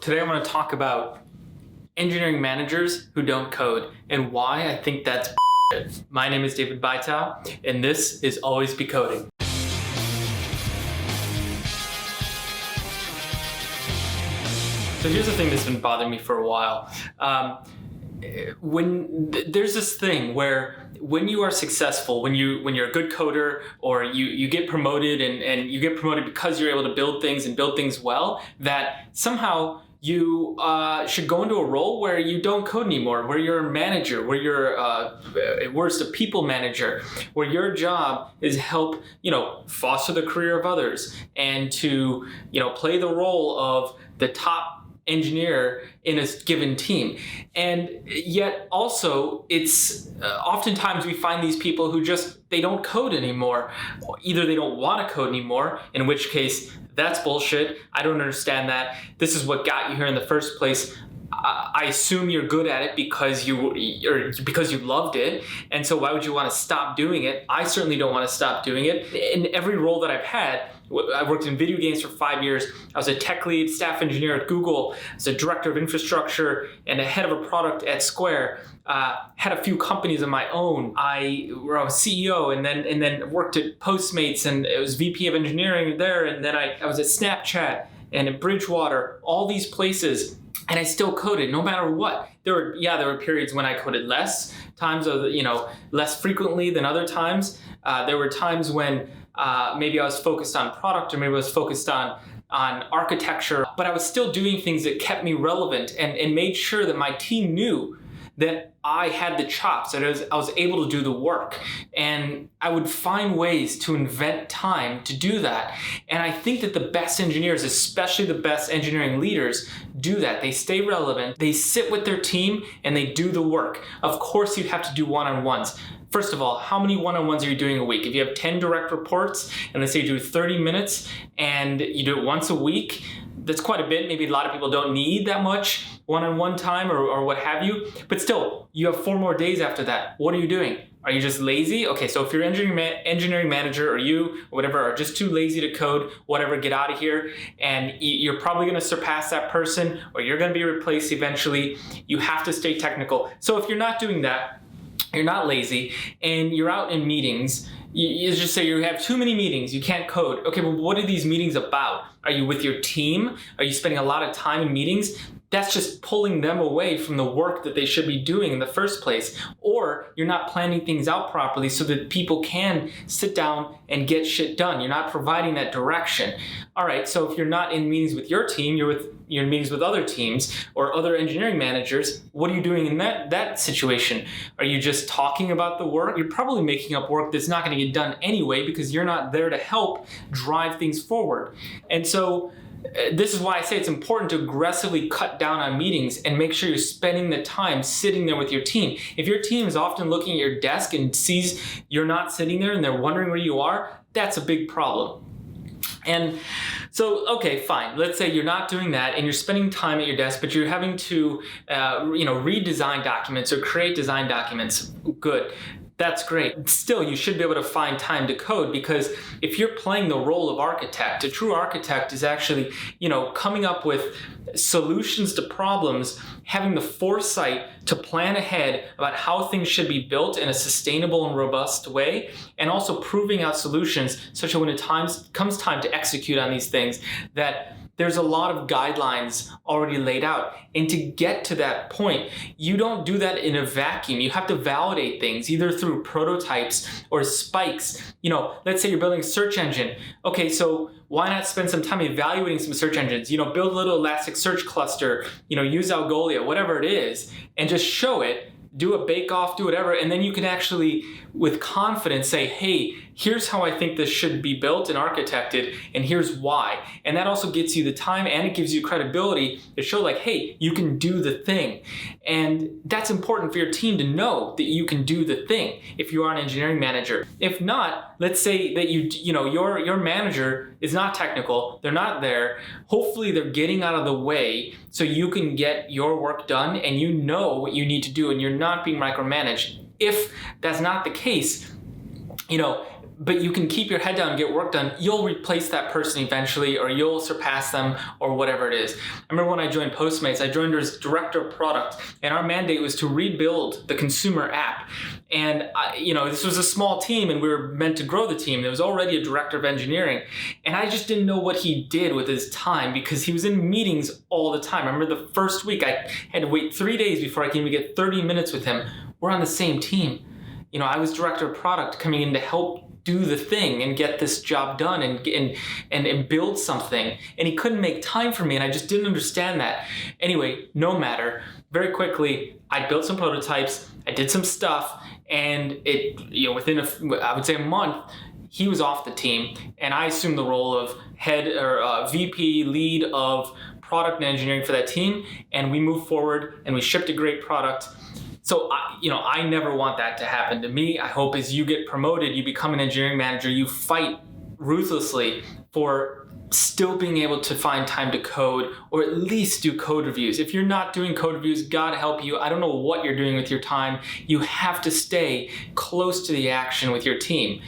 Today I want to talk about engineering managers who don't code and why I think that's bullshit. My name is David Bytow, and this is Always Be Coding. So here's the thing that's been bothering me for a while. There's this thing where when you are successful, when you're a good coder, or you get promoted and you get promoted because you're able to build things well, that somehow you should go into a role where you don't code anymore, where you're a manager, where you're at worst a people manager, where your job is help foster the career of others and to play the role of the top engineer in a given team. And yet also it's oftentimes we find these people who they don't code anymore. Either they don't want to code anymore, in which case that's bullshit. I don't understand that. This is what got you here in the first place. I assume you're good at it because you loved it, and so why would you want to stop doing it? I certainly don't want to stop doing it. In every role that I've had, I worked in video games for 5 years. I was a tech lead, staff engineer at Google. I was a director of infrastructure and a head of a product at Square. Had a few companies of my own. I was CEO and then worked at Postmates, and it was VP of engineering there. And then I was at Snapchat and at Bridgewater, all these places. And I still coded no matter what. There were periods when I coded less, times less frequently than other times. There were times when maybe I was focused on product, or maybe I was focused on architecture, but I was still doing things that kept me relevant and made sure that my team knew that I had the chops, that I was able to do the work. And I would find ways to invent time to do that. And I think that the best engineers, especially the best engineering leaders, do that. They stay relevant, they sit with their team, and they do the work. Of course, you have to do one-on-ones. First of all, how many one-on-ones are you doing a week? If you have 10 direct reports, and let's say you do 30 minutes, and you do it once a week, that's quite a bit. Maybe a lot of people don't need that much one-on-one time or what have you, but still, you have 4 more days after that. What are you doing? Are you just lazy? Okay, so if you're engineering manager, or you, or whatever, are just too lazy to code, whatever, get out of here, and you're probably gonna surpass that person, or you're gonna be replaced eventually. You have to stay technical. So if you're not doing that, you're not lazy, and you're out in meetings, you just say you have too many meetings, you can't code. Okay, well, what are these meetings about? Are you with your team? Are you spending a lot of time in meetings? That's just pulling them away from the work that they should be doing in the first place. Or you're not planning things out properly so that people can sit down and get shit done. You're not providing that direction. All right, so if you're not in meetings with your team, you're in meetings with other teams or other engineering managers. What are you doing in that situation? Are you just talking about the work? You're probably making up work that's not going to get done anyway because you're not there to help drive things forward. And so this is why I say it's important to aggressively cut down on meetings and make sure you're spending the time sitting there with your team. If your team is often looking at your desk and sees you're not sitting there and they're wondering where you are, that's a big problem. And so, okay, fine. Let's say you're not doing that and you're spending time at your desk, but you're having to, redesign documents or create design documents. Good. That's great. Still, you should be able to find time to code, because if you're playing the role of architect, a true architect is actually, coming up with solutions to problems, having the foresight to plan ahead about how things should be built in a sustainable and robust way, and also proving out solutions such that when comes time to execute on these things, that there's a lot of guidelines already laid out. And to get to that point, you don't do that in a vacuum. You have to validate things either through prototypes or spikes. Let's say you're building a search engine. Okay, so why not spend some time evaluating some search engines? Build a little Elasticsearch cluster, use Algolia, whatever it is, and just show it. Do a bake-off, do whatever, and then you can actually, with confidence, say, hey, here's how I think this should be built and architected, and here's why. And that also gets you the time, and it gives you credibility to show, like, hey, you can do the thing. And that's important for your team to know that you can do the thing if you are an engineering manager. If not, let's say that your manager is not technical, they're not there. Hopefully they're getting out of the way so you can get your work done and you know what you need to do and you're not being micromanaged. If that's not the case, but you can keep your head down and get work done, you'll replace that person eventually, or you'll surpass them, or whatever it is. I remember when I joined Postmates, I joined as director of product, and our mandate was to rebuild the consumer app. And this was a small team, and we were meant to grow the team. There was already a director of engineering, and I just didn't know what he did with his time because he was in meetings all the time. I remember the first week I had to wait 3 days before I could even get 30 minutes with him. We're on the same team. I was director of product coming in to help do the thing and get this job done and build something. And he couldn't make time for me, and I just didn't understand that. Anyway, no matter. Very quickly, I built some prototypes, I did some stuff, and within I would say a month, he was off the team, and I assumed the role of head or VP lead of product and engineering for that team, and we moved forward and we shipped a great product. So, I never want that to happen to me. I hope as you get promoted, you become an engineering manager, you fight ruthlessly for still being able to find time to code, or at least do code reviews. If you're not doing code reviews, God help you. I don't know what you're doing with your time. You have to stay close to the action with your team.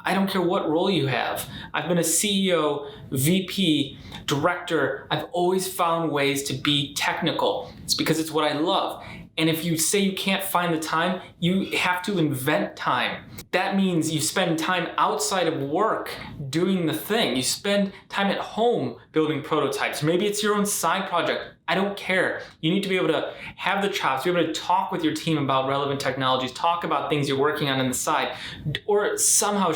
I don't care what role you have. I've been a CEO, VP, director. I've always found ways to be technical. It's because it's what I love. And if you say you can't find the time, you have to invent time. That means you spend time outside of work doing the thing. You spend time at home building prototypes. Maybe it's your own side project. I don't care. You need to be able to have the chops, be able to talk with your team about relevant technologies, talk about things you're working on the side, or somehow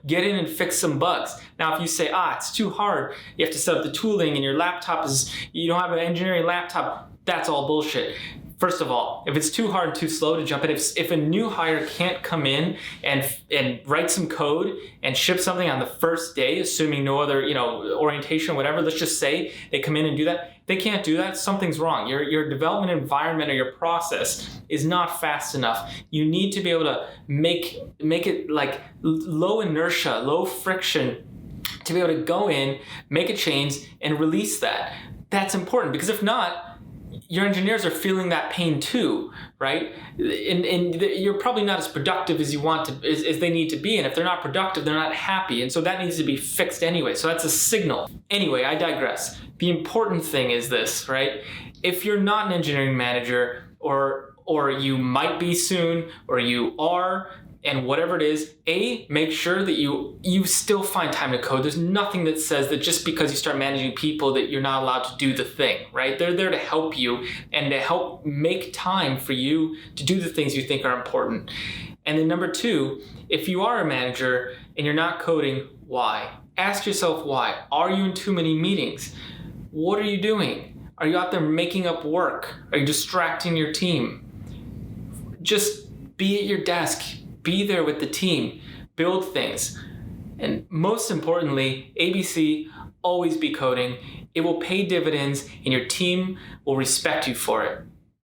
get in and fix some bugs. Now, if you say, it's too hard, you have to set up the tooling and your laptop you don't have an engineering laptop, that's all bullshit. First of all, if it's too hard and too slow to jump in, if a new hire can't come in and write some code and ship something on the first day, assuming no other orientation or whatever, let's just say they come in and do that, they can't do that, something's wrong. Your development environment or your process is not fast enough. You need to be able to make it like low inertia, low friction, to be able to go in, make a change, and release that. That's important, because if not, your engineers are feeling that pain too, right? And you're probably not as productive as you want to, as they need to be. And if they're not productive, they're not happy. And so that needs to be fixed anyway. So that's a signal. Anyway, I digress. The important thing is this, right? If you're not an engineering manager, or you might be soon, or you are, and whatever it is, make sure that you still find time to code. There's nothing that says that just because you start managing people that you're not allowed to do the thing, right? They're there to help you and to help make time for you to do the things you think are important. And then number 2, if you are a manager and you're not coding, why? Ask yourself why. Are you in too many meetings? What are you doing? Are you out there making up work? Are you distracting your team? Just be at your desk. Be there with the team, build things. And most importantly, ABC, always be coding. It will pay dividends and your team will respect you for it.